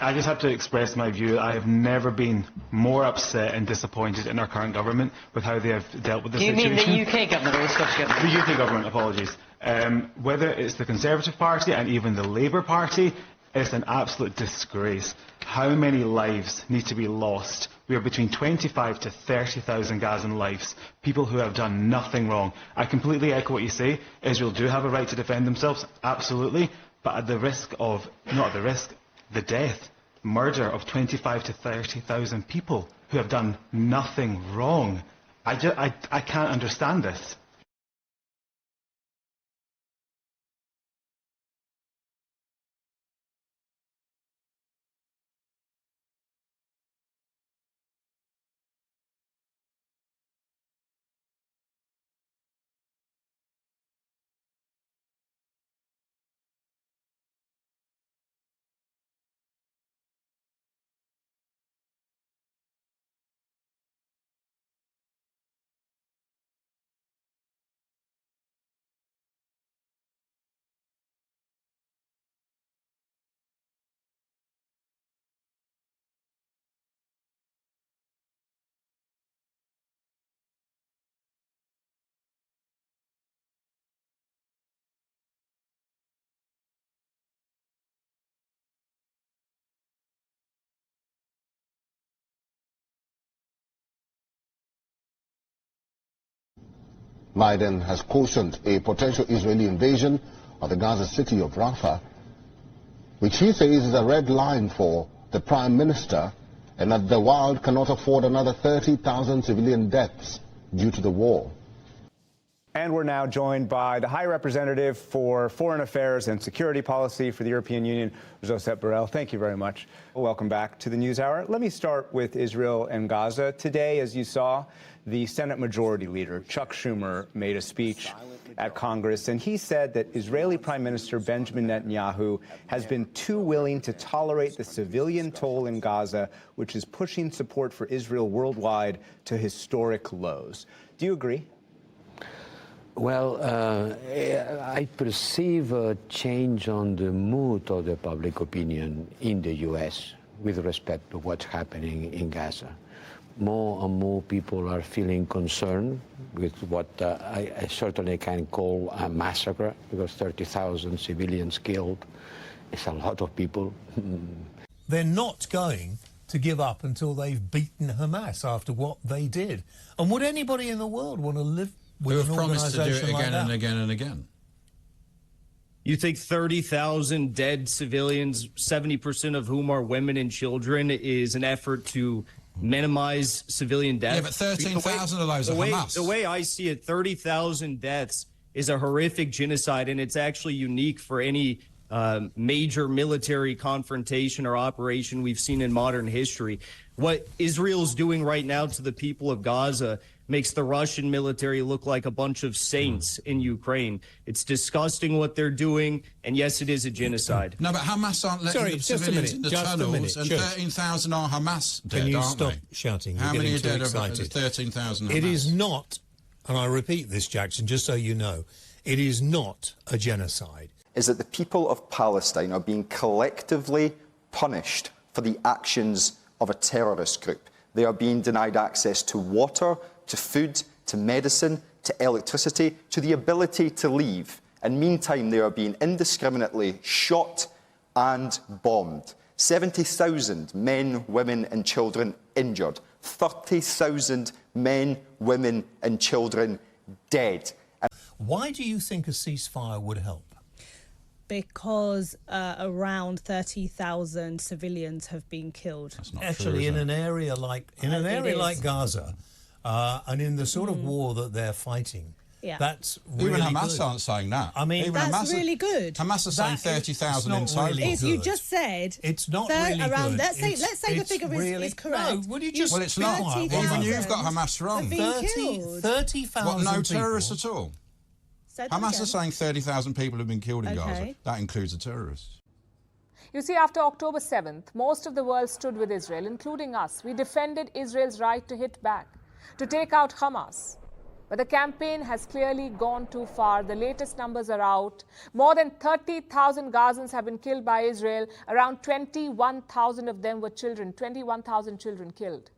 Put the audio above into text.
I just have to express my view. I have never been more upset and disappointed in our current government with how they have dealt with the situation. Do you mean the UK government or the Scottish government? The UK government, apologies. Whether it's the Conservative Party and even the Labour Party, it's an absolute disgrace. How many lives need to be lost? We have between 25 to 30,000 Gazan lives, people who have done nothing wrong. I completely echo what you say. Israel do have a right to defend themselves, absolutely, but at the risk of, not at the risk, the death, murder of 25 to 30,000 people who have done nothing wrong. I can't understand this. Biden has cautioned a potential Israeli invasion of the Gaza city of Rafah, which he says is a red line for the Prime Minister, and that the world cannot afford another 30,000 civilian deaths due to the war. And we're now joined by the High Representative for Foreign Affairs and Security Policy for the European Union, Josep Borrell. Thank you very much. Welcome back to the NewsHour. Let me start with Israel and Gaza. Today, as you saw, the Senate Majority Leader, Chuck Schumer, made a speech at Congress, and he said that Israeli Prime Minister Benjamin Netanyahu has been too willing to tolerate the civilian toll in Gaza, which is pushing support for Israel worldwide to historic lows. Do you agree? Well, I perceive a change on the mood of the public opinion in the U.S. with respect to what's happening in Gaza. More and more people are feeling concerned with what I certainly can call a massacre, because 30,000 civilians killed is a lot of people. They're not going to give up until they've beaten Hamas after what they did. And would anybody in the world want to live with an promised to do it like again that? and again and again? You think 30,000 dead civilians, 70% of whom are women and children, is an effort to minimize civilian deaths? Yeah, but 13,000 of those are Hamas. The way I see it, 30,000 deaths is a horrific genocide, and it's actually unique for any major military confrontation or operation we've seen in modern history. What Israel's doing right now to the people of Gaza makes the Russian military look like a bunch of saints in Ukraine. It's disgusting what they're doing, and yes, it is a genocide. No, but Hamas aren't letting the civilians in the tunnels, and 13,000 are Hamas dead, Can you aren't stop they? shouting? How You're many are getting dead too of excited. 13,000 Hamas? It is not, and I repeat this, Jackson, just so you know, it is not a genocide. Is that the people of Palestine are being collectively punished for the actions of a terrorist group. They are being denied access to water, to food, to medicine, to electricity, to the ability to leave. And meantime, they are being indiscriminately shot and bombed. 70,000 men, women and children injured. 30,000 men, women and children dead. Why do you think a ceasefire would help? Because around 30,000 civilians have been killed. Actually, in an area like Gaza, and in the sort of war that they're fighting, that's really Even Hamas good. aren't saying that. I mean, Even that's Hamas really good. Hamas are saying 30,000 in total. Really If you just said it's not really around, good. let's say the figure is correct. No, would you just? Well, it's not. Even you've got Hamas wrong. 30,000 What, no people. terrorists at all? Hamas are saying 30,000 people have been killed in Gaza. That includes the terrorists. You see, after October 7th, most of the world stood with Israel, including us. We defended Israel's right to hit back, to take out Hamas. But the campaign has clearly gone too far. The latest numbers are out. More than 30,000 Gazans have been killed by Israel. Around 21,000 of them were children. 21,000 children killed.